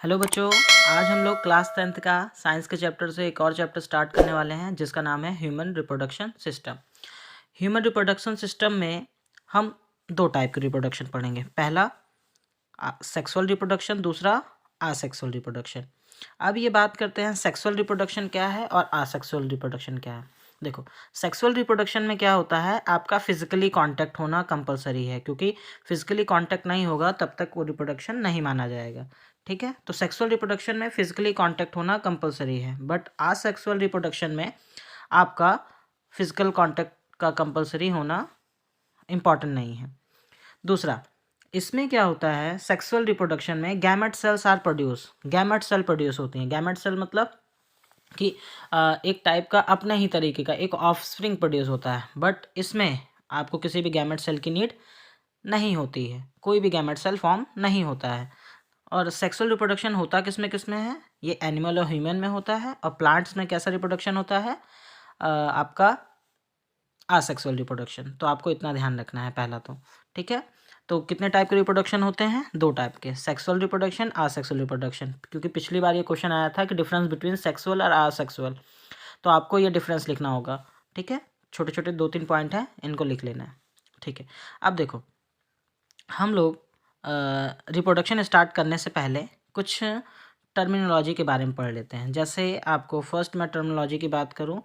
Hello बच्चों। आज हम लोग क्लास 10th का साइंस के चैप्टर से एक और चैप्टर स्टार्ट करने वाले हैं जिसका नाम है human reproduction system. Human reproduction system में हम दो टाइप के रिप्रोडक्शन पढ़ेंगे। पहला सेक्सुअल रिप्रोडक्शन, दूसरा आसेक्सुअल रिप्रोडक्शन। अब ये बात करते हैं सेक्सुअल रिप्रोडक्शन क्या है और आसेक्सुअल रिप्रोडक्शन क्या है। देखो, सेक्सुअल रिप्रोडक्शन में क्या होता है, आपका फिजिकली कांटेक्ट होना कंपलसरी है, क्योंकि फिजिकली कांटेक्ट नहीं होगा तब तक वो रिप्रोडक्शन नहीं माना जाएगा। ठीक है, तो सेक्सुअल रिप्रोडक्शन में फिजिकली कांटेक्ट होना कंपलसरी है, बट आसेक्सुअल रिप्रोडक्शन में आपका फिजिकल कांटेक्ट का कंपलसरी होना इम्पॉर्टेंट नहीं है। दूसरा, इसमें क्या होता है, सेक्सुअल रिप्रोडक्शन में gamete cells are produce, gamete cell produce होती हैं। गैमेट सेल मतलब कि एक टाइप का अपने ही तरीके का एक ऑफस्प्रिंग प्रोड्यूस होता है, बट इसमें आपको किसी भी गैमेट सेल की नीड नहीं होती है, कोई भी गैमेट सेल फॉर्म नहीं होता है। और सेक्सुअल रिप्रोडक्शन होता किस में है, ये एनिमल और ह्यूमन में होता है। और प्लांट्स में कैसा रिप्रोडक्शन होता है, आपका आसेक्सुअल रिप्रोडक्शन। तो आपको इतना ध्यान रखना है पहला तो। ठीक है, तो कितने टाइप के रिप्रोडक्शन होते हैं, दो टाइप के, सेक्सुअल रिप्रोडक्शन, आसेक्सुअल रिप्रोडक्शन। क्योंकि पिछली बार ये क्वेश्चन आया था कि डिफरेंस बिटवीन सेक्सुअल और आसेक्सुअल, तो आपको ये डिफरेंस लिखना होगा। ठीक है, छोटे छोटे 2-3 पॉइंट हैं, इनको लिख लेना है। ठीक है, अब देखो, हम लोग रिप्रोडक्शन स्टार्ट करने से पहले कुछ टर्मिनोलॉजी के बारे में पढ़ लेते हैं। जैसे आपको फर्स्ट मैं टर्मिनोलॉजी की बात करूं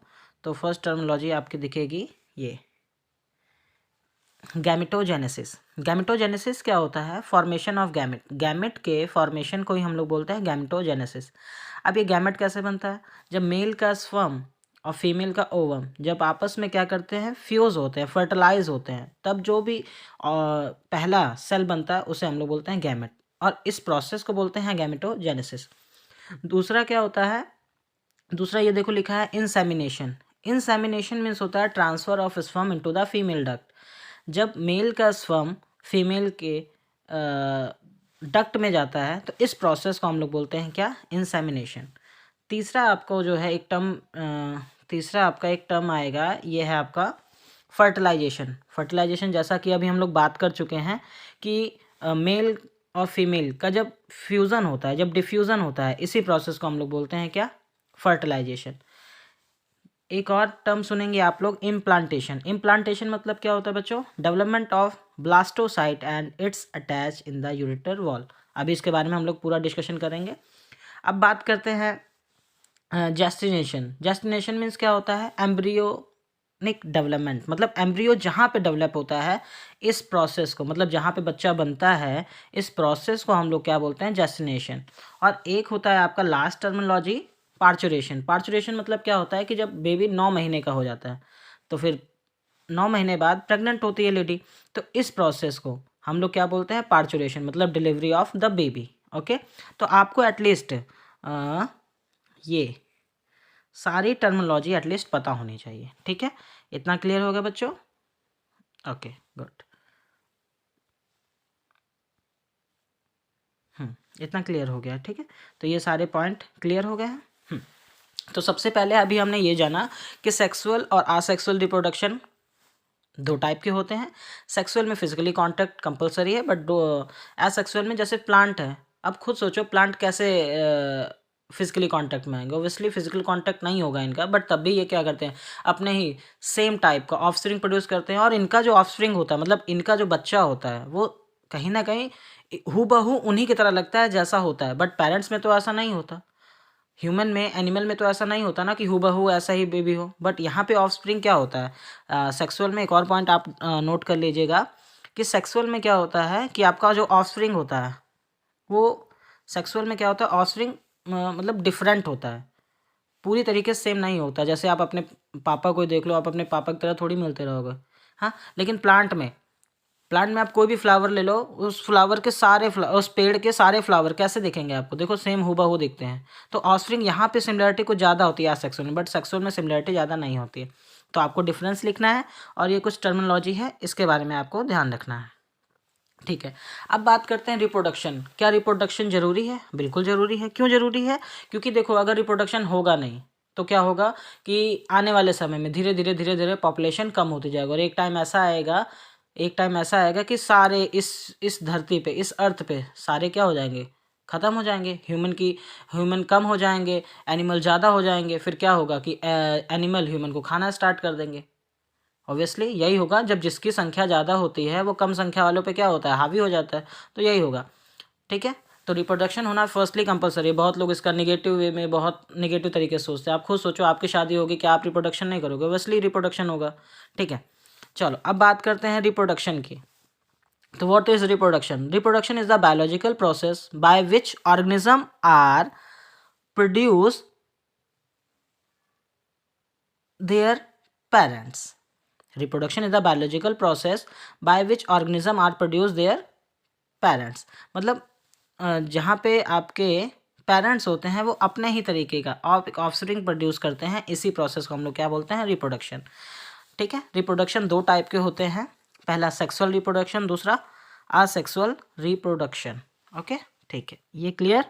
तो फर्स्ट टर्मिनोलॉजी आपकी दिखेगी ये, गैमेटोजेनेसिस। गैमेटोजेनेसिस क्या होता है, फॉर्मेशन ऑफ गैमेट, गैमेट के फॉर्मेशन को ही हम लोग बोलते हैं गैमेटोजेनेसिस। अब ये गैमेट कैसे बनता है, जब मेल का स्पर्म और फीमेल का ओवम जब आपस में क्या करते हैं, फ्यूज होते हैं, फर्टिलाइज होते हैं, तब जो भी पहला सेल बनता है उसे हम लोग बोलते हैं गैमेट, और इस प्रोसेस को बोलते हैं गैमेटोजेनेसिस। दूसरा क्या होता है, दूसरा ये देखो लिखा है इंसेमिनेशन। इंसेमिनेशन मीन्स होता है transfer of sperm into the female duct. जब मेल का स्पर्म फीमेल के डक्ट में जाता है तो इस प्रोसेस को हम लोग बोलते हैं क्या, इंसेमिनेशन। तीसरा आपको जो है एक टर्म, तीसरा आपका एक टर्म आएगा, ये है आपका फर्टिलाइजेशन। फर्टिलाइजेशन जैसा कि अभी हम लोग बात कर चुके हैं कि मेल और फीमेल का जब फ्यूज़न होता है, जब डिफ्यूज़न होता है, इसी प्रोसेस को हम लोग बोलते हैं क्या, फर्टिलाइजेशन। एक और टर्म सुनेंगे आप लोग, इम्प्लांटेशन। इम्प्लांटेशन मतलब क्या होता है बच्चों, development of blastocyst and its attach in the ureter wall. अभी इसके बारे में हम लोग पूरा डिस्कशन करेंगे। अब बात करते हैं जेस्टिनेशन। जेस्टिनेशन मीन्स क्या होता है, एम्ब्रियोनिक डेवलपमेंट, मतलब एम्ब्रियो जहाँ पे डेवलप होता है, इस प्रोसेस को, मतलब जहाँ पे बच्चा बनता है, इस प्रोसेस को हम लोग क्या बोलते हैं, जेस्टिनेशन। और एक होता है आपका लास्ट टर्मिनोलॉजी, पार्चुरेशन। पार्चुरेशन मतलब क्या होता है कि जब बेबी 9 महीने का हो जाता है तो फिर 9 महीने बाद प्रेग्नेंट होती है लेडी, तो इस प्रोसेस को हम लोग क्या बोलते हैं, पार्चुरेशन, मतलब delivery of the baby. Okay, तो आपको एटलीस्ट ये सारी टर्मिनोलॉजी एटलीस्ट पता होनी चाहिए। ठीक है, इतना क्लियर हो गया बच्चों, ओके गुड। इतना क्लियर हो गया, ठीक है, तो ये सारे पॉइंट क्लियर हो गए हैं। तो सबसे पहले अभी हमने ये जाना कि सेक्सुअल और आसेक्सुअल रिप्रोडक्शन दो टाइप के होते हैं। सेक्सुअल में फिजिकली कांटेक्ट कंपलसरी है, बट एसेक्सुअल में जैसे प्लांट है, अब खुद सोचो प्लांट कैसे फिजिकली कांटेक्ट में आएंगे, ओबियसली फिजिकल कांटेक्ट नहीं होगा इनका, बट तब भी ये क्या करते हैं, अपने ही सेम टाइप का ऑफस्प्रिंग प्रोड्यूस करते हैं। और इनका जो ऑफस्प्रिंग होता है, मतलब इनका जो बच्चा होता है, वो कहीं ना कहीं हूबहू उन्हीं की तरह लगता है जैसा होता है, बट पेरेंट्स में तो ऐसा नहीं होता। ह्यूमन में, एनिमल में तो ऐसा नहीं होता ना कि हूबहू ऐसा ही बेबी हो, बट यहाँ पे ऑफस्प्रिंग क्या होता है, सेक्सुअल में एक और पॉइंट आप नोट कर लीजिएगा कि सेक्सुअल में क्या होता है कि आपका जो ऑफस्प्रिंग होता है, वो सेक्सुअल में क्या होता है, ऑफस्प्रिंग मतलब डिफरेंट होता है, पूरी तरीके से सेम नहीं होता। जैसे आप अपने पापा को ही देख लो, आप अपने पापा की तरह थोड़ी मिलते रहोगे, हाँ। लेकिन प्लांट में आप कोई भी फ्लावर ले लो, उस फ्लावर के सारे उस पेड़ के सारे फ्लावर कैसे दिखेंगे आपको, देखो सेम हूबहू दिखते हैं। तो ऑफस्प्रिंग यहाँ पे सिमिलरिटी कुछ ज़्यादा होती है सेक्सुअल में, बट सेक्सुअल में सिमिलरिटी ज़्यादा नहीं होती है। तो आपको डिफरेंस लिखना है, और ये कुछ टर्मिनोलॉजी है, इसके बारे में आपको ध्यान रखना है। ठीक है, अब बात करते हैं रिप्रोडक्शन। क्या रिप्रोडक्शन जरूरी है, बिल्कुल जरूरी है। क्यों जरूरी है, क्योंकि देखो अगर रिप्रोडक्शन होगा नहीं तो क्या होगा कि आने वाले समय में धीरे धीरे पॉपुलेशन कम होती जाएगी, और एक टाइम ऐसा आएगा कि सारे इस धरती पे, इस अर्थ पे सारे क्या हो जाएंगे, ख़त्म हो जाएंगे, ह्यूमन कम हो जाएंगे, एनिमल ज़्यादा हो जाएंगे, फिर क्या होगा कि एनिमल ह्यूमन को खाना स्टार्ट कर देंगे। ऑब्वियसली यही होगा, जब जिसकी संख्या ज़्यादा होती है वो कम संख्या वालों पे क्या होता है, हावी हो जाता है, तो यही होगा। ठीक है, तो रिप्रोडक्शन होना फर्स्टली कंपलसरी। बहुत लोग इसका निगेटिव वे में, बहुत निगेटिव तरीके से सोचते हैं। आप खुद सोचो, आपकी शादी होगी, क्या आप रिप्रोडक्शन नहीं करोगे? ऑब्वियसली रिप्रोडक्शन होगा। ठीक है, चलो अब बात करते हैं रिप्रोडक्शन की। तो what is reproduction? Reproduction is the biological process by which organism are produce their parents. Reproduction is the biological process by which organism are produce their parents. मतलब जहाँ पे आपके पेरेंट्स होते हैं वो अपने ही तरीके का ऑफस्प्रिंग प्रोड्यूस करते हैं, इसी प्रोसेस को हम लोग क्या बोलते हैं, रिप्रोडक्शन। ठीक है, रिप्रोडक्शन दो टाइप के होते हैं, पहला सेक्सुअल रिप्रोडक्शन, दूसरा असेक्सुअल रिप्रोडक्शन। ओके, ठीक है, ये क्लियर।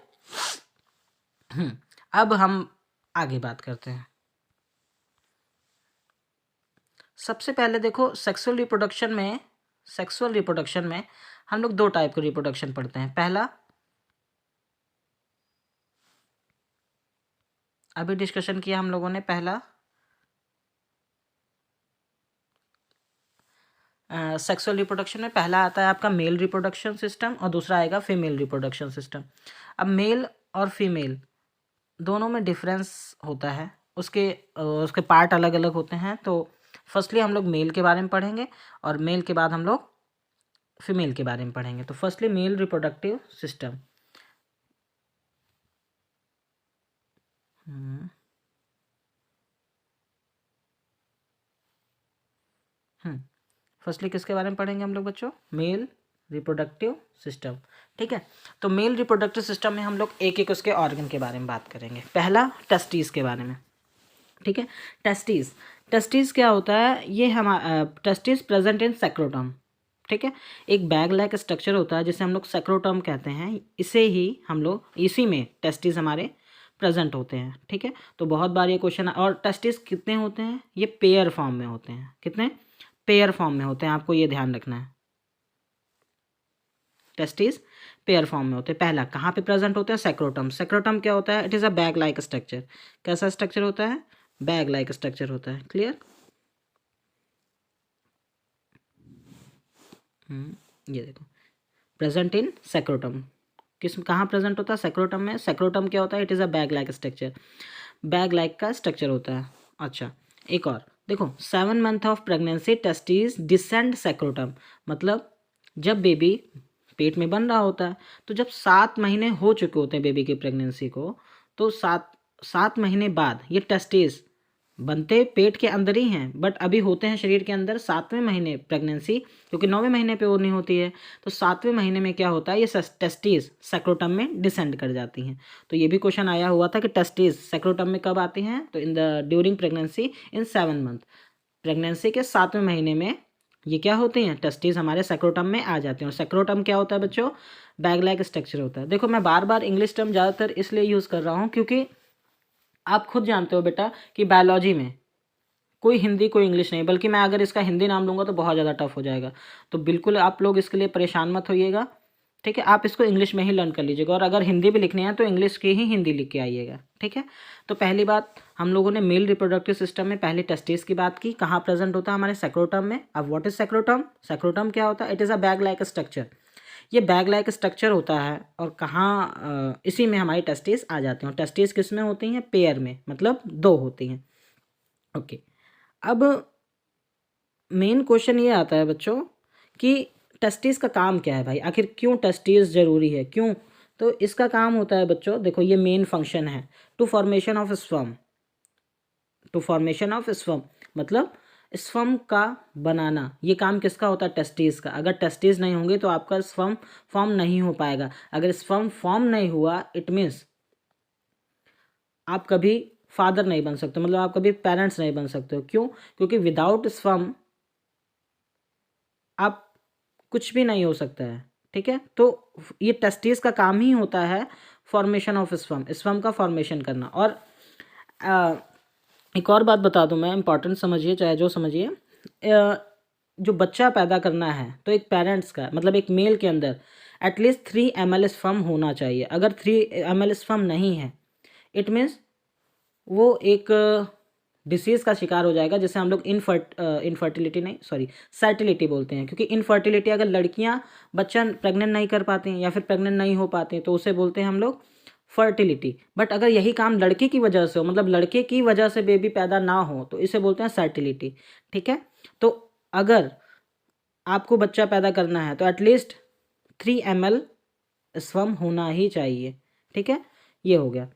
अब हम आगे बात करते हैं। सबसे पहले देखो, सेक्सुअल रिप्रोडक्शन में हम लोग दो टाइप के रिप्रोडक्शन पढ़ते हैं। पहला, अभी डिस्कशन किया हम लोगों ने, पहला सेक्सुअल रिप्रोडक्शन में पहला आता है आपका मेल रिप्रोडक्शन सिस्टम और दूसरा आएगा फीमेल रिप्रोडक्शन सिस्टम। अब मेल और फीमेल दोनों में डिफरेंस होता है, उसके पार्ट अलग अलग होते हैं। तो फर्स्टली हम लोग मेल के बारे में पढ़ेंगे और मेल के बाद हम लोग फीमेल के बारे में पढ़ेंगे। तो firstly male reproductive system. Firstly किसके बारे में पढ़ेंगे हम लोग बच्चों? Male reproductive system. ठीक है, तो मेल रिप्रोडक्टिव सिस्टम में हम लोग एक एक उसके ऑर्गन के बारे में बात करेंगे। पहला, टेस्टिस के बारे में। ठीक है, टेस्टिस क्या होता है? ये हम टेस्टिस प्रेजेंट इन सेक्रोटम। ठीक है, एक बैग लाइक स्ट्रक्चर होता है जिसे हम लोग सेक्रोटम कहते हैं, इसी में टेस्टिस हमारे प्रेजेंट होते हैं। ठीक है, तो बहुत बार ये क्वेश्चन, और टेस्टिस कितने होते हैं? ये पेयर फॉर्म में होते हैं। कितने? पेयर फॉर्म में होते हैं, आपको ये ध्यान रखना है। टेस्टिस पेयर फॉर्म में होते हैं। पहला कहाँ पे प्रेजेंट होता है? सेक्रोटम। सेक्रोटम क्या होता है? It is a bag like structure. कैसा स्ट्रक्चर होता है? बैग लाइक स्ट्रक्चर होता है। क्लियर? ये देखो, प्रेजेंट इन सेक्रोटम। कहाँ प्रेजेंट होता है? सेक्रोटम में। सेक्रोटम क्या होता है? It is a bag like structure. Bag like का स्ट्रक्चर होता है। अच्छा, एक और देखो, 7 month of pregnancy testis descend scrotum. मतलब जब बेबी पेट में बन रहा होता है, तो जब 7 महीने हो चुके होते हैं बेबी की प्रेगनेंसी को, तो 7 महीने बाद ये टेस्टिस बनते पेट के अंदर ही हैं, बट अभी होते हैं शरीर के अंदर 7वें महीने प्रेगनेंसी, क्योंकि 9वें महीने पे वो नहीं होती है। तो 7वें महीने में क्या होता है? ये टेस्टिस सेक्रोटम में डिसेंड कर जाती हैं। तो ये भी क्वेश्चन आया हुआ था कि टेस्टिस सेक्रोटम में कब आती हैं? तो in the during pregnancy in 7 month. Pregnancy के 7वें महीने में ये क्या होती हैं? टेस्टिस हमारे सेक्रोटम में आ जाते हैं। और सेक्रोटम क्या होता है बच्चों? बैग लाइक स्ट्रक्चर होता है। देखो, मैं बार बार इंग्लिश टर्म ज़्यादातर इसलिए यूज़ कर रहा हूँ क्योंकि आप खुद जानते हो बेटा कि बायोलॉजी में कोई हिंदी कोई इंग्लिश नहीं, बल्कि मैं अगर इसका हिंदी नाम लूँगा तो बहुत ज़्यादा टफ हो जाएगा। तो बिल्कुल आप लोग इसके लिए परेशान मत होइएगा। ठीक है, आप इसको इंग्लिश में ही लर्न कर लीजिएगा, और अगर हिंदी भी लिखनी है तो इंग्लिश की ही हिंदी लिख के आइएगा। ठीक है, तो पहली बात, हम लोगों ने मेल रिप्रोडक्टिव सिस्टम में पहले टेस्टिस की बात की, कहाँ प्रेजेंट होता है? हमारे सेक्रोटम में। अब व्हाट इज सेक्रोटम? सेक्रोटम क्या होता है? It is a bag like structure. ये बैग लाइक स्ट्रक्चर होता है, और कहाँ इसी में हमारी टेस्टिस आ जाते हैं। और टेस्टिस किस में होती हैं? पेयर में, मतलब 2 होती हैं। ओके, अब मेन क्वेश्चन ये आता है बच्चों कि टेस्टिस का काम क्या है भाई? आखिर क्यों टेस्टिस ज़रूरी है, क्यों? तो इसका काम होता है बच्चों, देखो ये मेन फंक्शन है, to formation of sperm. To formation of sperm मतलब स्पर्म का बनाना। ये काम किसका होता है? टेस्टिस का। अगर टेस्टिस नहीं होंगे तो आपका स्पर्म फॉर्म नहीं हो पाएगा। अगर स्पर्म फॉर्म नहीं हुआ, इट मीन्स आप कभी फादर नहीं बन सकते, मतलब आप कभी पेरेंट्स नहीं बन सकते हो। क्यों? क्योंकि विदाउट स्पर्म आप कुछ भी नहीं हो सकता है। ठीक है, तो ये टेस्टिस का काम ही होता है फॉर्मेशन ऑफ स्पर्म, स्पर्म का फॉर्मेशन करना। और एक और बात बता दूं मैं, इंपॉर्टेंट समझिए, चाहे जो समझिए, जो बच्चा पैदा करना है तो एक पेरेंट्स का, मतलब एक मेल के अंदर एटलीस्ट 3 ml स्पर्म होना चाहिए। अगर 3 ml स्पर्म नहीं है, इट मीन्स वो एक डिसीज़ का शिकार हो जाएगा, जिसे हम लोग इनफर्टिलिटी नहीं, सॉरी, सर्टिलिटी बोलते हैं। क्योंकि इनफर्टिलिटी, अगर लड़कियां बच्चा प्रेग्नेंट नहीं कर पाती हैं या फिर प्रेग्नेंट नहीं हो पाती हैं, तो उसे बोलते हैं हम लोग फर्टिलिटी। बट अगर यही काम लड़के की वजह से हो, मतलब लड़के की वजह से बेबी पैदा ना हो, तो इसे बोलते हैं सर्टिलिटी। ठीक है, तो अगर आपको बच्चा पैदा करना है तो एटलीस्ट 3 ml स्पर्म होना ही चाहिए। ठीक है, ये हो गया।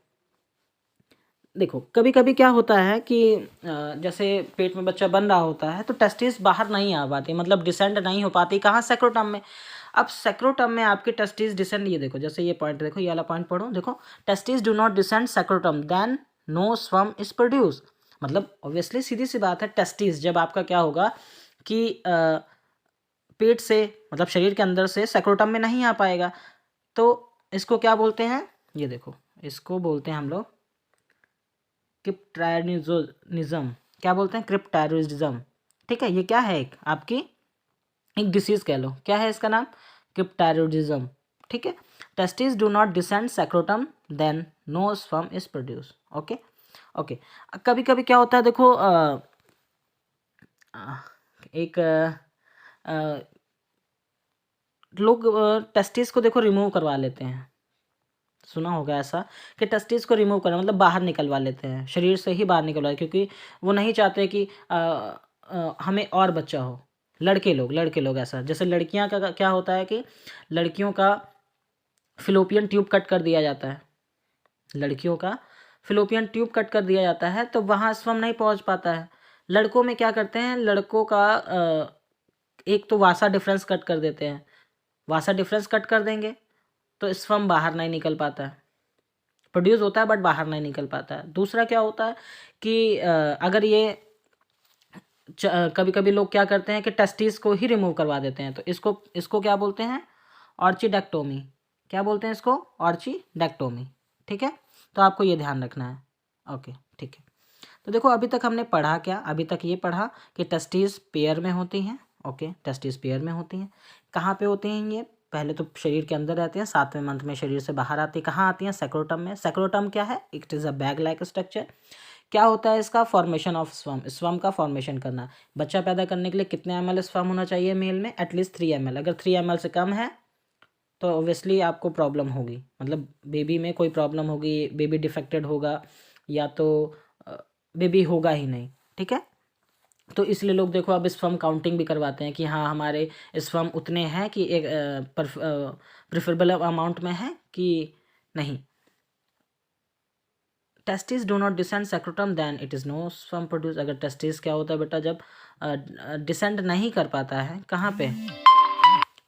देखो कभी कभी क्या होता है कि जैसे पेट में बच्चा बन रहा होता है तो टेस्टिस बाहर नहीं आ पाती, मतलब डिसेंड नहीं हो पाती। कहाँ? सेक्रोटम में। अब सेक्रोटम में आपके टेस्टिस डिसेंड, ये देखो, जैसे ये पॉइंट देखो, ये वाला पॉइंट पढ़ो, देखो, testis do not descend scrotum then no sperm is produce. मतलब ऑब्वियसली सीधी सी बात है, टेस्टिस जब आपका क्या होगा कि पेट से, मतलब शरीर के अंदर से सेक्रोटम में नहीं आ पाएगा, तो इसको क्या बोलते हैं? ये देखो, इसको बोलते हैं हम लोग क्रिप्टैरिज्म। क्या बोलते हैं? क्रिप्टैरिज्म। ठीक है, ये क्या है? एक आपकी एक डिसीज कह लो, क्या है इसका नाम? क्रिप्टैरिज्म। ठीक है, testis do not descend scrotum then no sperm is produce. Okay okay. कभी कभी क्या होता है, देखो एक लोग टेस्टिस को देखो रिमूव करवा लेते हैं। सुना होगा ऐसा कि टेस्टिस को रिमूव करना मतलब बाहर निकलवा लेते हैं, शरीर से ही बाहर निकलवा, क्योंकि वो नहीं चाहते कि हमें और बच्चा हो। लड़के लोग ऐसा, जैसे लड़कियां का क्या होता है कि लड़कियों का फिलोपियन ट्यूब कट कर दिया जाता है। लड़कियों का फिलोपियन ट्यूब कट कर दिया जाता है, तो वहाँ स्पर्म नहीं पहुँच पाता है। लड़कों में क्या करते हैं, लड़कों का एक तो वासा डिफरेंस कट कर देते हैं। वासा डिफरेंस कट कर देंगे तो स्पर्म बाहर नहीं निकल पाता है, प्रोड्यूस होता है बट बाहर नहीं निकल पाता है। दूसरा क्या होता है कि अगर ये कभी कभी लोग क्या करते हैं कि टेस्टिस को ही रिमूव करवा देते हैं, तो इसको इसको क्या बोलते हैं? ऑर्चिडेक्टोमी। क्या बोलते हैं इसको? ऑर्चिडेक्टोमी। ठीक है, तो आपको ये ध्यान रखना है। ओके, ठीक है। तो देखो अभी तक हमने पढ़ा क्या? अभी तक ये पढ़ा कि टेस्टिस पेयर में होती हैं। ओके, टेस्टिस पेयर में होती हैं। कहाँ पे होती हैं ये? पहले तो शरीर के अंदर रहते हैं, 7वें मंथ में शरीर से बाहर आती है। कहाँ आती हैं? सेक्रोटम में। सेक्रोटम क्या है? It is a bag like structure. क्या होता है इसका? फॉर्मेशन ऑफ स्पर्म, स्पर्म का फॉर्मेशन करना। बच्चा पैदा करने के लिए कितने ml स्पर्म होना चाहिए मेल में? At least 3 ml। अगर 3 ml से कम है तो ऑब्वियसली आपको प्रॉब्लम होगी, मतलब बेबी में कोई प्रॉब्लम होगी, बेबी डिफेक्टेड होगा, या तो बेबी होगा ही नहीं। ठीक है, तो इसलिए लोग देखो अब स्पर्म काउंटिंग भी करवाते हैं कि हाँ हमारे स्पर्म उतने हैं कि एक प्रिफरेबल अमाउंट में है कि नहीं। Testis do not descend scrotum then it is no sperm produce. अगर टेस्टिस क्या होता है बेटा, जब डिसेंड नहीं कर पाता है, कहाँ पे?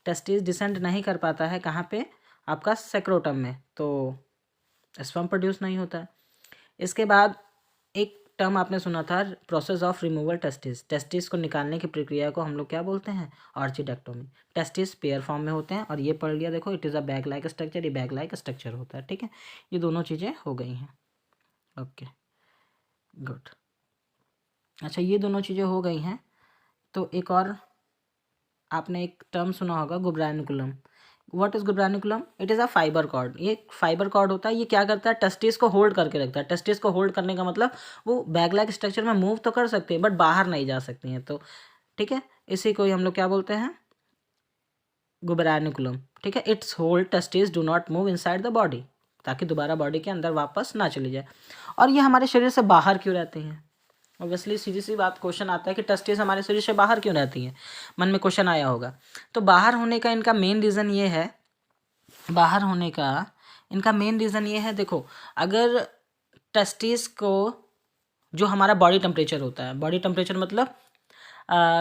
टेस्टिस डिसेंड नहीं कर पाता है कहाँ पे? आपका सेक्रोटम में, तो स्पर्म प्रोड्यूस नहीं होता है। इसके बाद एक टर्म आपने सुना था, process of removal testis. Testis को निकालने की प्रक्रिया को हम लोग क्या बोलते हैं? ऑर्चिडेक्टोमी। टेस्टिस पेयर फॉर्म में होते हैं, और ये पढ़ लिया, देखो it is a bag like structure, ये बैग लाइक स्ट्रक्चर होता है। ठीक है, ये दोनों चीज़ें हो गई हैं। Okay, good. अच्छा, ये दोनों चीज़ें हो गई हैं, तो एक और आपने एक टर्म सुना होगा, gubernaculum. What is gubernaculum? It is a fibre cord. ये फाइबर कॉर्ड होता है, ये क्या करता है? टेस्टिस को होल्ड करके रखता है। टेस्टिस को होल्ड करने का मतलब वो बैग लाइक स्ट्रक्चर में मूव तो कर सकती है बट बाहर नहीं जा सकती हैं। तो ठीक है, इसी को ही हम लोग क्या बोलते हैं? गुब्रानुकुलम। ठीक है, it's hold testis do not move inside the body, ताकि दोबारा बॉडी के अंदर वापस ना चली जाए। और ये हमारे शरीर से बाहर क्यों रहती हैं? ऑब्वियसली सीधी सी बात, क्वेश्चन आता है कि टेस्टिस हमारे शरीर से बाहर क्यों रहती हैं, मन में क्वेश्चन आया होगा। तो बाहर होने का इनका मेन रीज़न ये है, बाहर होने का इनका मेन रीज़न ये है, देखो अगर टेस्टिस को, जो हमारा बॉडी टेम्परेचर होता है, बॉडी टेम्परेचर मतलब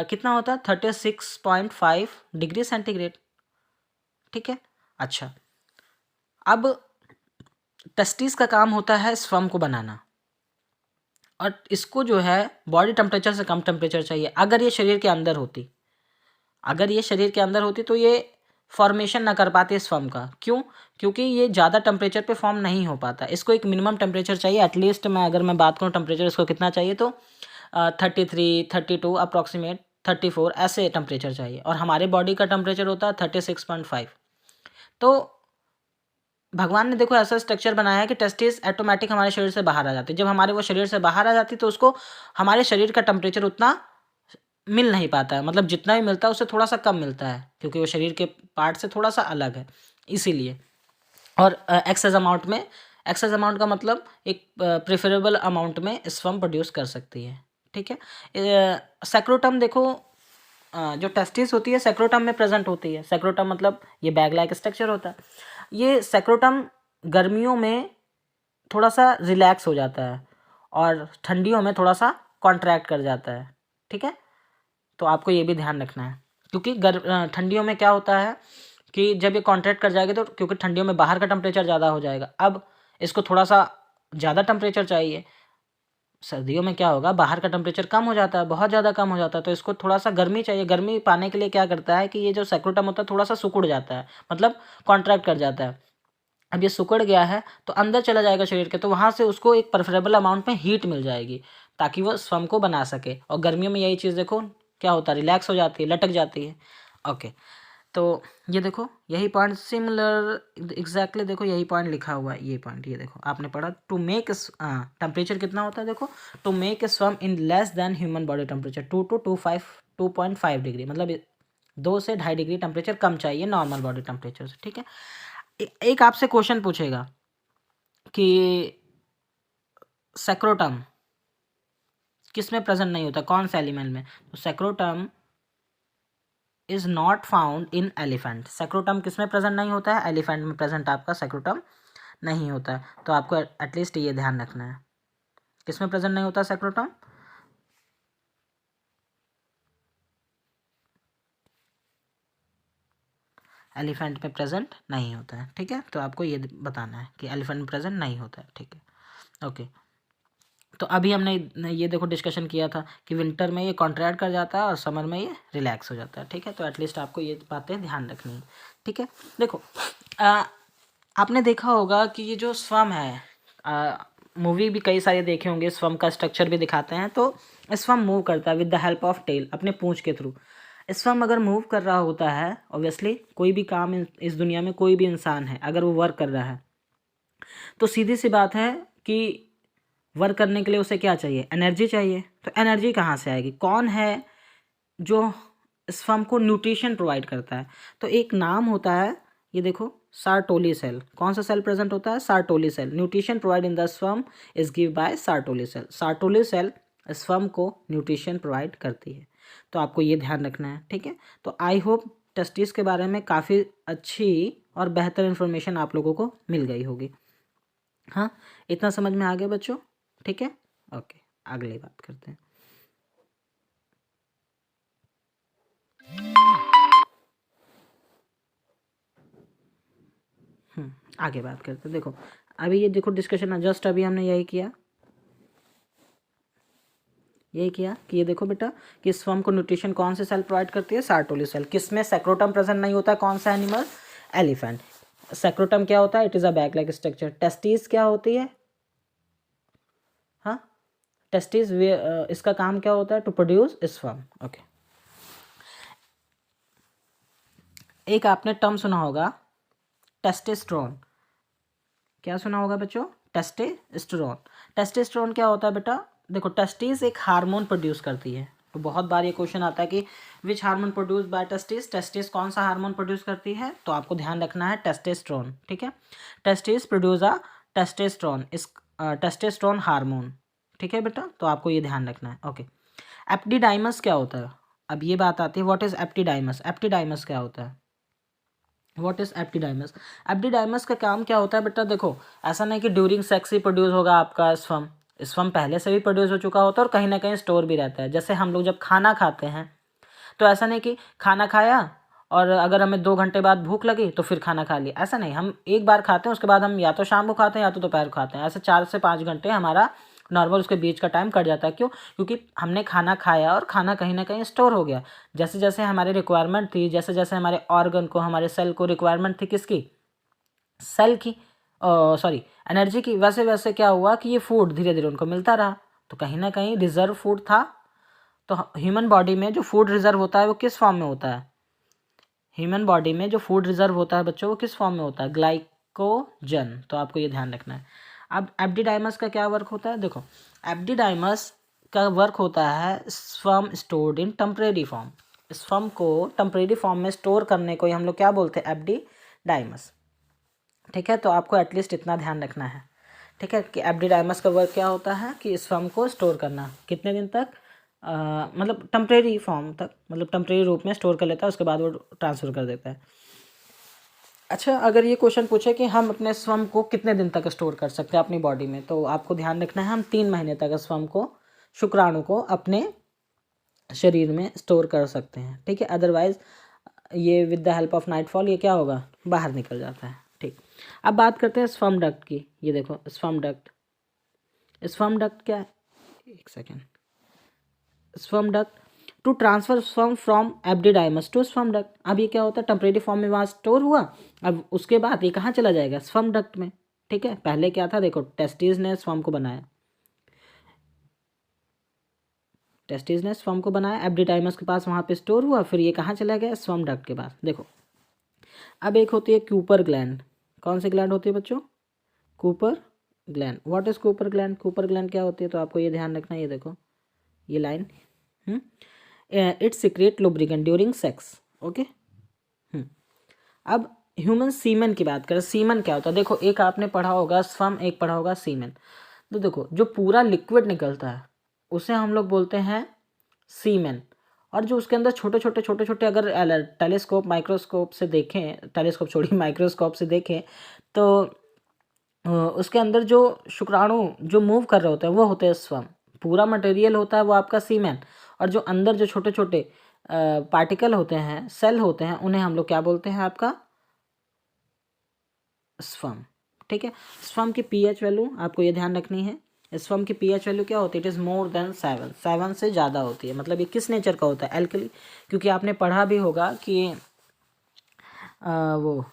कितना होता है? 36.5 डिग्री सेंटीग्रेड। ठीक है, अच्छा, अब टेस्टिस का काम होता है स्पर्म को बनाना, और इसको जो है बॉडी टेम्परेचर से कम टेम्परेचर चाहिए। अगर ये शरीर के अंदर होती, अगर ये शरीर के अंदर होती तो ये फॉर्मेशन ना कर पाते स्पर्म का। क्यों? क्योंकि ये ज़्यादा टेम्परेचर पे फॉर्म नहीं हो पाता, इसको एक मिनिमम टेम्परेचर चाहिए। एटलीस्ट अगर मैं बात करूँ टेम्परेचर इसको कितना चाहिए, तो 33, 32, अप्रॉक्सीमेट 34 ऐसे टेम्परेचर चाहिए, और हमारे बॉडी का टेम्परेचर होता है 36.5। तो भगवान ने देखो ऐसा स्ट्रक्चर बनाया है कि टेस्टिस ऑटोमेटिक हमारे शरीर से बाहर आ जाती है। जब हमारे वो शरीर से बाहर आ जाती है तो उसको हमारे शरीर का टेम्परेचर उतना मिल नहीं पाता है, मतलब जितना भी मिलता है उससे थोड़ा सा कम मिलता है, क्योंकि वो शरीर के पार्ट से थोड़ा सा अलग है इसीलिए। और एक्सेस अमाउंट का मतलब एक प्रेफरेबल अमाउंट में स्पर्म प्रोड्यूस कर सकती है। ठीक है, सेक्रोटम देखो, जो टेस्टिस होती है सेक्रोटम में प्रेजेंट होती है। सेक्रोटम मतलब ये बैग लाइक स्ट्रक्चर होता है। ये सेक्रोटम गर्मियों में थोड़ा सा रिलैक्स हो जाता है और ठंडियों में थोड़ा सा कॉन्ट्रैक्ट कर जाता है। ठीक है, तो आपको ये भी ध्यान रखना है, क्योंकि ठंडियों में क्या होता है कि जब ये कॉन्ट्रैक्ट कर जाएगी तो क्योंकि ठंडियों में बाहर का टेम्परेचर ज़्यादा हो जाएगा, अब इसको थोड़ा सा ज़्यादा टेम्परेचर चाहिए। सर्दियों में क्या होगा, बाहर का टेम्परेचर कम हो जाता है, बहुत ज़्यादा कम हो जाता है, तो इसको थोड़ा सा गर्मी चाहिए। गर्मी पाने के लिए क्या करता है कि ये जो सेक्रोटम होता है थोड़ा सा सिकुड़ जाता है, मतलब कॉन्ट्रैक्ट कर जाता है। अब ये सिकुड़ गया है तो अंदर चला जाएगा शरीर के, तो वहाँ से उसको एक प्रेफरेबल अमाउंट में हीट मिल जाएगी ताकि वो स्वयं को बना सके। और गर्मियों में यही चीज़ देखो क्या होता है, रिलैक्स हो जाती है, लटक जाती है। ओके, तो ये देखो यही पॉइंट सिमिलर एग्जैक्टली देखो यही पॉइंट लिखा हुआ है। ये पॉइंट ये देखो आपने पढ़ा, टू मेक टेम्परेचर कितना होता है देखो, to make a swim in less than human body temperature 2.5 degree, मतलब 2 से 2.5 डिग्री टेम्परेचर कम चाहिए नॉर्मल बॉडी टेम्परेचर से। ठीक है, एक आपसे क्वेश्चन पूछेगा कि सेक्रोटम किस में प्रेजेंट नहीं होता, कौन से एलिमेंट में, तो scrotum is not found in elephant. Scrotum किस में प्रेजेंट नहीं होता है, एलिफेंट में प्रेजेंट आपका सेक्रोटम नहीं होता है। तो आपको एटलीस्ट ये ध्यान रखना है, किस में प्रेजेंट नहीं होता सेक्रोटम, एलिफेंट में प्रेजेंट नहीं होता है। ठीक है, तो आपको ये बताना है कि एलिफेंट में प्रेजेंट नहीं होता है। ठीक है, ओके। तो अभी हमने ये देखो डिस्कशन किया था कि विंटर में ये कॉन्ट्रैक्ट कर जाता है और समर में ये रिलैक्स हो जाता है। ठीक है, तो एटलीस्ट आपको ये बातें ध्यान रखनी है। ठीक है, देखो आपने देखा होगा कि ये जो स्वम है, मूवी भी कई सारे देखे होंगे, स्वम का स्ट्रक्चर भी दिखाते हैं। तो स्वम मूव करता है with the help of tail, अपने पूंछ के थ्रू। स्वम अगर मूव कर रहा होता है, ऑब्वियसली कोई भी काम इस दुनिया में कोई भी इंसान है अगर वो वर्क कर रहा है तो सीधी सी बात है कि वर्क करने के लिए उसे क्या चाहिए, एनर्जी चाहिए। तो एनर्जी कहाँ से आएगी, कौन है जो स्पर्म को न्यूट्रिशन प्रोवाइड करता है, तो एक नाम होता है, ये देखो सार्टोली सेल। कौन सा सेल प्रेजेंट होता है, Sertoli cell. Nutrition provide in the sperm is give by Sertoli cell. Sertoli cell sperm को न्यूट्रिशन प्रोवाइड करती है, तो आपको ये ध्यान रखना है। ठीक है, तो आई होप टेस्टिस के बारे में काफ़ी अच्छी और बेहतर इन्फॉर्मेशन आप लोगों को मिल गई होगी। हाँ, इतना समझ में आ गया बच्चों। ठीक है, ओके, अगली बात करते हैं। आगे बात करते हैं। देखो अभी ये देखो डिस्कशन जस्ट अभी हमने यही किया कि ये देखो बेटा कि स्पर्म को न्यूट्रिशन कौन से सेल प्रोवाइड करती है, सार्टोली सेल। किसमें सेक्रोटम प्रेजेंट नहीं होता है, कौन सा एनिमल, एलिफेंट। सेक्रोटम क्या होता है, it is a bag like structure. Testis क्या होती है, हाँ टेस्टिस, इसका काम क्या होता है, टू प्रोड्यूस स्पर्म। ओके, एक आपने टर्म सुना होगा टेस्टोस्टेरोन। क्या सुना होगा बच्चों, टेस्टोस्टेरोन। टेस्टोस्टेरोन क्या होता है बेटा, देखो टेस्टिस एक हार्मोन प्रोड्यूस करती है। तो बहुत बार ये क्वेश्चन आता है कि which hormone produce by testis, testis कौन सा हार्मोन प्रोड्यूस करती है, तो आपको ध्यान रखना है टेस्टोस्टेरोन। ठीक है, टेस्टिस प्रोड्यूस अ टेस्टोस्टेरोन, इस टेस्टोस्टेरोन हार्मोन। ठीक है बेटा, तो आपको ये ध्यान रखना है। ओके, एप्टिडाइमस क्या होता है, अब ये बात आती है व्हाट इज एप्टिडाइमस। एप्टिडाइमस क्या होता है, व्हाट इज एप्टिडाइमस। एप्टिडाइमस का काम क्या होता है बेटा, देखो ऐसा नहीं कि ड्यूरिंग सेक्स ही प्रोड्यूस होगा आपका स्पर्म। स्पर्म पहले से भी प्रोड्यूस हो चुका होता है और कहीं ना कहीं स्टोर भी रहता है। जैसे हम लोग जब खाना खाते हैं तो ऐसा नहीं कि खाना खाया और अगर हमें 2 घंटे बाद भूख लगी तो फिर खाना खा लिया, ऐसा नहीं। हम एक बार खाते हैं, उसके बाद हम या तो शाम को खाते हैं या तो दोपहर को खाते हैं। ऐसे 4 से 5 घंटे हमारा नॉर्मल उसके बीच का टाइम कट जाता है। क्यों, क्योंकि हमने खाना खाया और खाना कहीं ना कहीं स्टोर हो गया। जैसे जैसे हमारी रिक्वायरमेंट थी, जैसे जैसे हमारे ऑर्गन को, हमारे सेल को रिक्वायरमेंट थी किसकी, सेल की, सॉरी एनर्जी की, वैसे वैसे क्या हुआ कि ये फूड धीरे धीरे उनको मिलता रहा। तो कहीं ना कहीं रिजर्व फूड था। तो ह्यूमन बॉडी में जो फूड रिजर्व होता है वो किस फॉर्म में होता है, ह्यूमन बॉडी में जो फूड रिजर्व होता है बच्चों वो किस फॉर्म में होता है, ग्लाइकोजन। तो आपको ये ध्यान रखना है। अब एब्डिडाइमस का क्या वर्क होता है, देखो एब्डिडाइमस का वर्क होता है sperm stored in temporary form. Sperm को टेम्परेरी फॉर्म में स्टोर करने को ही हम लोग क्या बोलते हैं, एब्डिडाइमस। ठीक है, तो आपको एटलीस्ट इतना ध्यान रखना है। ठीक है, कि एब्डिडाइमस का वर्क क्या होता है कि स्पर्म को स्टोर करना, कितने दिन तक, मतलब टेम्परेरी फॉर्म तक, मतलब टेम्परेरी रूप में स्टोर कर लेता है, उसके बाद वो ट्रांसफ़र कर देता है। अच्छा, अगर ये क्वेश्चन पूछे कि हम अपने स्पर्म को कितने दिन तक स्टोर कर सकते हैं अपनी बॉडी में, तो आपको ध्यान रखना है हम 3 महीने तक स्पर्म को, शुक्राणु को अपने शरीर में स्टोर कर सकते हैं। ठीक है, अदरवाइज ये with the help of nightfall ये क्या होगा, बाहर निकल जाता है। ठीक, अब बात करते हैं स्पर्म डक्ट की। ये देखो स्पर्म डक्ट, स्पर्म डक्ट क्या है, एक second, sperm duct to transfer sperm from epididymis to sperm duct. अब ये क्या होता है, टेम्परेरी फॉर्म में वहाँ स्टोर हुआ, अब उसके बाद ये कहाँ चला जाएगा, स्पर्म डक्ट में। ठीक है, पहले क्या था, देखो टेस्टिस ने स्पर्म को बनाया, टेस्टिस ने स्पर्म को बनाया, एब्डिडाइमस के पास वहाँ पे स्टोर हुआ, फिर ये कहाँ चला गया, स्पर्म डक्ट के पास। देखो अब एक होती है कूपर ग्लैंड। कौन सी ग्लैंड होती है बच्चों, Cooper gland. What is Cooper gland, Cooper gland क्या होती है, तो आपको ये ध्यान रखना है। ये देखो ये line, it's secret lubricant during sex. Okay, अब ह्यूमन सीमेन की बात करें, सीमेन क्या होता है, देखो एक आपने पढ़ा होगा स्पर्म, एक पढ़ा होगा सीमेन। तो देखो जो पूरा लिक्विड निकलता है उसे हम लोग बोलते हैं सीमेन, और जो उसके अंदर छोटे छोटे अगर टेलीस्कोप माइक्रोस्कोप से देखें, टेलीस्कोप छोड़िए माइक्रोस्कोप से देखें, तो उसके अंदर जो शुक्राणु जो मूव कर रहे होते हैं वो होते हैं स्पर्म। पूरा मटेरियल होता है वो आपका सीमेन, और जो अंदर जो छोटे छोटे पार्टिकल होते हैं, सेल होते हैं, उन्हें हम लोग क्या बोलते हैं, आपका स्पर्म। ठीक है, स्पर्म की पीएच वैल्यू आपको ये ध्यान रखनी है। स्पर्म की पीएच वैल्यू क्या होती है, इट इज़ मोर देन 7, 7 से ज़्यादा होती है। मतलब ये किस नेचर का होता है, एल्कली, क्योंकि आपने पढ़ा भी होगा कि वो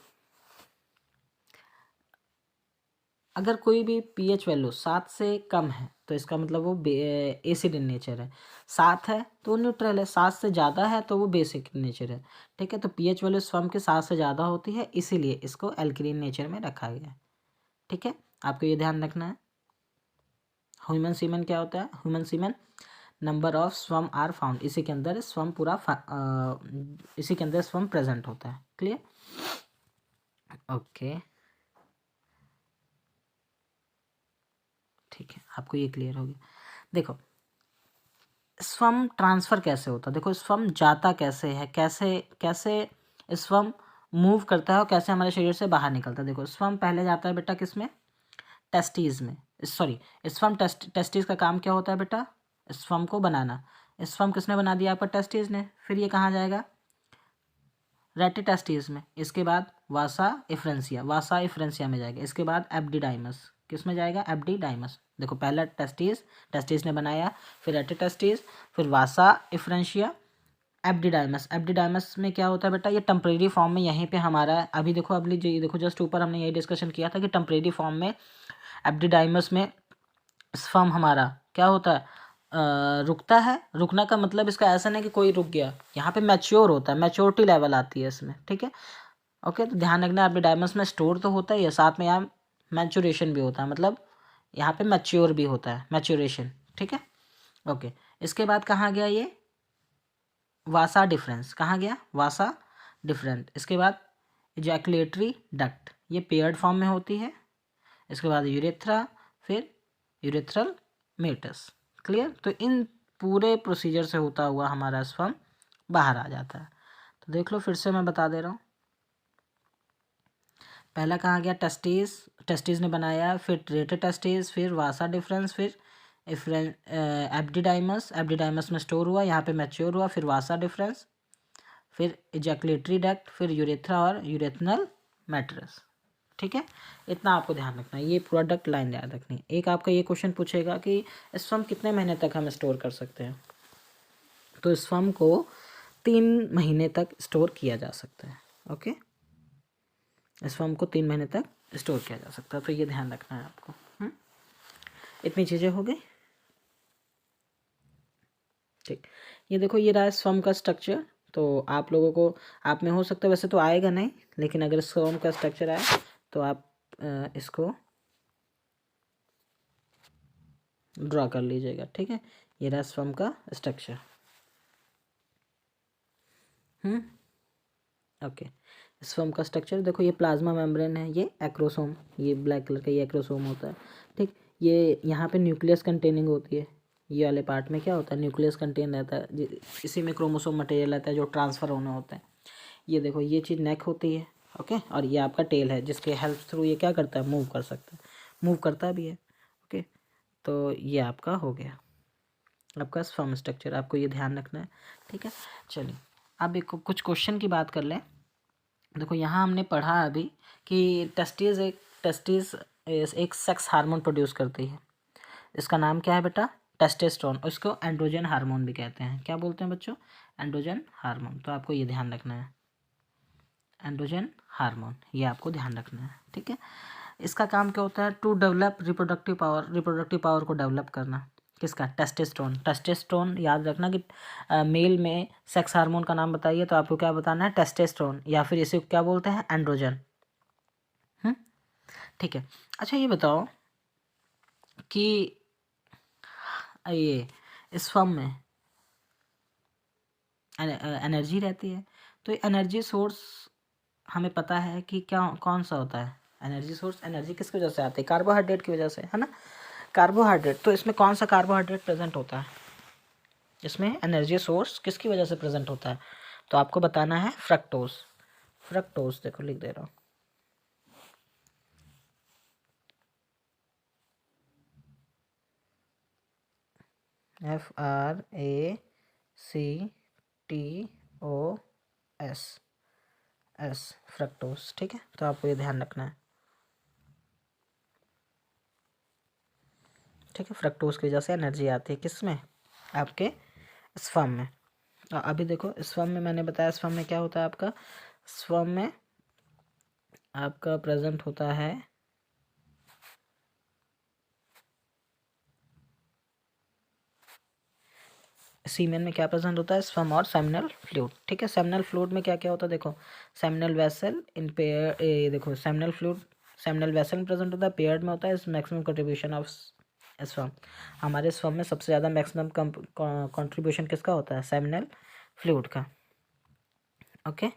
अगर कोई भी पीएच वैल्यू 7 से कम है तो इसका मतलब वो एसिड इन नेचर है, 7 है तो न्यूट्रल है, 7 से ज़्यादा है तो वो बेसिक इन नेचर है। ठीक है, तो पीएच वैल्यू स्पर्म के 7 से ज़्यादा होती है, इसीलिए इसको एल्कलीन नेचर में रखा गया है। ठीक है, आपको ये ध्यान रखना है। ह्यूमन सीमेन क्या होता है, human semen number of sperm are found, इसी के अंदर स्पर्म इसी के अंदर स्पर्म प्रेजेंट होता है। क्लियर, ओके, ठीक है, आपको ये क्लियर हो गया। देखो स्पर्म ट्रांसफ़र कैसे होता है, देखो स्पर्म जाता कैसे है, कैसे कैसे स्पर्म मूव करता है और कैसे हमारे शरीर से बाहर निकलता है। देखो स्पर्म पहले जाता है बेटा किस में, टेस्टीज में, सॉरी स्पर्म टेस्टीज का काम क्या होता है बेटा, स्पर्म को बनाना। स्पर्म किसने बना दिया, आपका टेस्टीज ने। फिर ये कहाँ जाएगा, रेटिटेस्टीज में, इसके बाद वासा इफ्रेंसिया में जाएगा, इसके बाद एब्डिडाइमस, किस में जाएगा, एब्डिडाइमस। देखो पहला टेस्टिस ने बनाया, फिर रेटिटेस्टीज, फिर वासा इफ्रेंशिया, एब्डिडाइमस में क्या होता है बेटा, ये टेम्परेरी फॉर्म में यहीं पे हमारा अभी देखो, अभी देखो जस्ट ऊपर हमने यही डिस्कशन किया था कि टेम्परेरी फॉर्म में एब्डिडाइमस में स्पर्म हमारा क्या होता है, रुकता है। रुकना का मतलब इसका ऐसा नहीं कि कोई रुक गया, यहाँ पे मैच्योर होता है, मैच्योरिटी लेवल आती है इसमें। ठीक है, ओके, तो ध्यान रखना एब्डिडाइमस में स्टोर तो होता ही है, साथ में यहाँ मैच्योरेशन भी होता है, मतलब यहाँ पे मैच्योर भी होता है, मैच्योरेशन। ठीक है, ओके, इसके बाद कहाँ गया ये, वासा डिफरेंस, कहाँ गया, वासा डिफरेंट। इसके बाद इजैकुलेटरी डक्ट, ये पेयर्ड फॉर्म में होती है। इसके बाद यूरेथ्रा, फिर यूरेथ्रल मेटस। क्लियर, तो इन पूरे प्रोसीजर से होता हुआ हमारा स्पर्म बाहर आ जाता है। तो देख लो फिर से मैं बता दे रहा हूँ, पहला कहाँ गया, टेस्टिस ने बनाया, फिर रेटिटेस्टिस, फिर वासा डिफरेंस, फिर एब्डिडाइमस में स्टोर हुआ, यहाँ पे मैच्योर हुआ, फिर वासा डिफरेंस, फिर इजैकुलेटरी डक्ट, फिर यूरेथ्रा और यूरेथनल मैट्रस। ठीक है, इतना आपको ध्यान रखना है, ये प्रोडक्ट लाइन याद रखनी है। एक आपका ये क्वेश्चन पूछेगा कि स्पर्म कितने महीने तक हम स्टोर कर सकते हैं, तो स्पर्म को 3 महीने तक स्टोर किया जा सकता है। ओके, स्पर्म को 3 महीने तक स्टोर किया जा सकता है, तो ये ध्यान रखना है आपको। इतनी चीज़ें हो गई। ठीक, ये देखो ये रहा स्पर्म का स्ट्रक्चर। तो आप लोगों को, आप में हो सकता है, वैसे तो आएगा नहीं, लेकिन अगर स्पर्म का स्ट्रक्चर आए तो आप इसको ड्रा कर लीजिएगा। ठीक है, ये रहा स्पर्म का स्ट्रक्चर। ओके, स्पर्म का स्ट्रक्चर देखो, ये प्लाज्मा मेम्ब्रेन है, ये एक्रोसोम, ये ब्लैक कलर का ये एक्रोसोम होता है। ठीक, ये यहाँ पे न्यूक्लियस कंटेनिंग होती है, ये वाले पार्ट में क्या होता है, न्यूक्लियस कंटेन रहता है, इसी में क्रोमोसोम मटेरियल रहता है जो ट्रांसफ़र होना होता है। ये देखो, ये चीज़ नेक होती है। ओके, और ये आपका टेल है जिसके हेल्प थ्रू ये क्या करता है, मूव कर सकता है, मूव करता भी है। ओके, तो ये आपका हो गया आपका स्पर्म स्ट्रक्चर, आपको ये ध्यान रखना है। ठीक है, चलिए अब एक कुछ क्वेश्चन की बात कर लें। देखो, यहाँ हमने पढ़ा अभी कि टेस्टिस एक सेक्स हार्मोन प्रोड्यूस करती है। इसका नाम क्या है बेटा, टेस्टेस्टोन। उसको एंड्रोजन हार्मोन भी कहते हैं। क्या बोलते हैं बच्चों, एंड्रोजन हार्मोन। तो आपको ये ध्यान रखना है, एंड्रोजन हार्मोन, ये आपको ध्यान रखना है। ठीक है, इसका काम क्या होता है, टू डेवलप रिप्रोडक्टिव पावर को डेवलप करना। किसका, टेस्टेस्टोन। टेस्टेस्टोन याद रखना कि मेल में सेक्स हार्मोन का नाम बताइए तो आपको क्या बताना है, टेस्टेस्टोन, या फिर इसे क्या बोलते हैं, एंड्रोजन। ठीक है, अच्छा ये बताओ कि ये स्पर्म में एनर्जी रहती है, तो एनर्जी सोर्स हमें पता है कि क्या कौन सा होता है एनर्जी सोर्स। एनर्जी किसकी वजह से आती है, कार्बोहाइड्रेट की वजह से, है ना, कार्बोहाइड्रेट। तो इसमें कौन सा कार्बोहाइड्रेट प्रेजेंट होता है, इसमें एनर्जी सोर्स किसकी वजह से प्रेजेंट होता है, तो आपको बताना है फ्रक्टोज। फ्रक्टोज देखो लिख दे रहा हूँ, FRACTOS, फ्रक्टोज। ठीक है, तो आपको ये ध्यान रखना है। ठीक है, फ्रक्टोज की वजह से एनर्जी आती है किस में, आपके स्पर्म में। अभी देखो, स्पर्म में मैंने बताया, स्पर्म में क्या होता है आपका, स्पर्म में आपका प्रेजेंट होता है सीमेन में क्या प्रेजेंट होता है, स्पर्म और सेमिनल फ्लूइड। ठीक है, सेमिनल फ्लूइड में क्या क्या होता है, देखो सेमिनल वेसल इन पेयर, देखो सेमिनल फ्लूइड सेमिनल वेसल में प्रेजेंट होता है, पेयर्ड में होता है, मैक्सिमम कंट्रीब्यूशन ऑफ स्पर्म। हमारे स्पर्म में सबसे ज़्यादा मैक्सिमम कंट्रीब्यूशन किसका होता है, सेमिनल फ्लूइड का। ओके,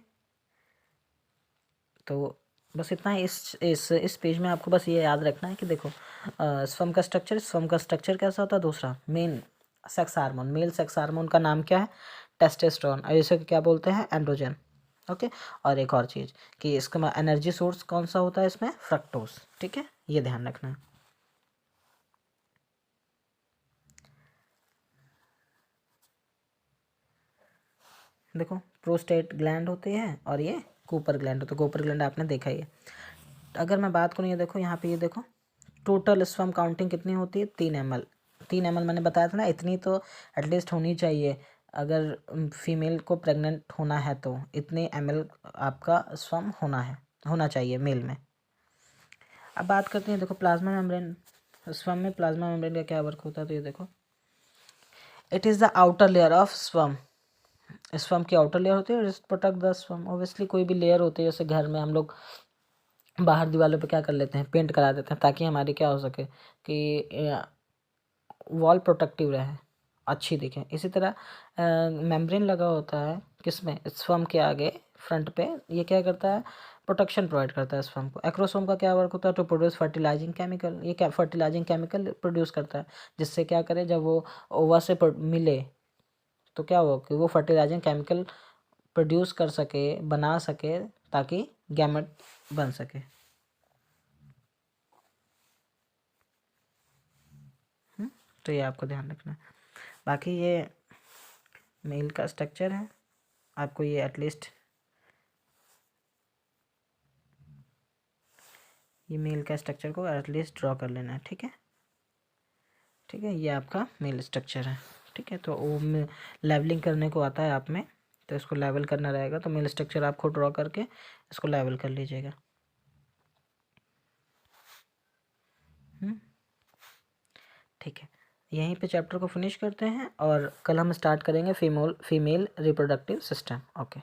तो बस इतना है। इस पेज में आपको बस ये याद रखना है कि देखो, स्पर्म का स्ट्रक्चर कैसा होता है, दूसरा main sex hormone, male sex hormone का नाम क्या है, टेस्टोस्टेरोन, और इसे क्या बोलते हैं, एंड्रोजन। ओके, और एक और चीज़ कि इसका एनर्जी सोर्स कौन सा होता है इसमें, फ्रक्टोज। ठीक है, ये ध्यान रखना है। देखो, प्रोस्टेट ग्लैंड होते हैं और ये कूपर ग्लैंड होते हैं। कूपर ग्लैंड आपने देखा ही है। अगर मैं बात करूँ, ये देखो यहाँ पे, ये देखो टोटल स्पर्म काउंटिंग कितनी होती है, 3 ml। 3 ml मैंने बताया था ना, इतनी तो एटलीस्ट होनी चाहिए। अगर फीमेल को प्रेग्नेंट होना है तो इतने ml आपका स्पर्म होना चाहिए मेल में। अब बात करते हैं, देखो प्लाज्मा मेम्ब्रेन, स्पर्म में प्लाज्मा मेम्ब्रेन का क्या वर्क होता है, तो ये देखो, it is the outer layer of sperm. Sperm की आउटर लेयर होती है, प्रोटेक्ट द स्पर्म। ऑब्वियसली कोई भी लेयर होती है, जैसे घर में हम लोग बाहर दीवारों पे क्या कर लेते हैं, पेंट करा देते हैं, ताकि हमारी क्या हो सके कि वॉल प्रोटेक्टिव रहे, अच्छी दिखे। इसी तरह मेम्ब्रेन लगा होता है किसमें, स्पर्म के आगे फ्रंट पे, ये क्या करता है, प्रोटेक्शन प्रोवाइड करता है स्पर्म को। एक्रोसोम का क्या वर्क होता है, टू प्रोड्यूस फर्टिलाइजिंग केमिकल, ये क्या फर्टिलाइजिंग केमिकल प्रोड्यूस करता है, जिससे क्या करे, जब वो ओवा से मिले तो क्या हो कि वो फर्टिलाइजिंग केमिकल प्रोड्यूस कर सके, बना सके, ताकि गैमेट बन सके। तो ये आपको ध्यान रखना है। बाकी ये मेल का स्ट्रक्चर है, आपको ये एटलीस्ट ये मेल का स्ट्रक्चर को एटलीस्ट ड्रॉ कर लेना है। ठीक है, ठीक है, ये आपका मेल स्ट्रक्चर है। ठीक है, तो वो लेवलिंग करने को आता है आप में, तो इसको लेवल करना रहेगा, तो मेल स्ट्रक्चर आप खुद ड्रॉ करके इसको लेवल कर लीजिएगा। ठीक है, यहीं पे चैप्टर को फिनिश करते हैं और कल हम स्टार्ट करेंगे फीमेल रिप्रोडक्टिव सिस्टम। ओके।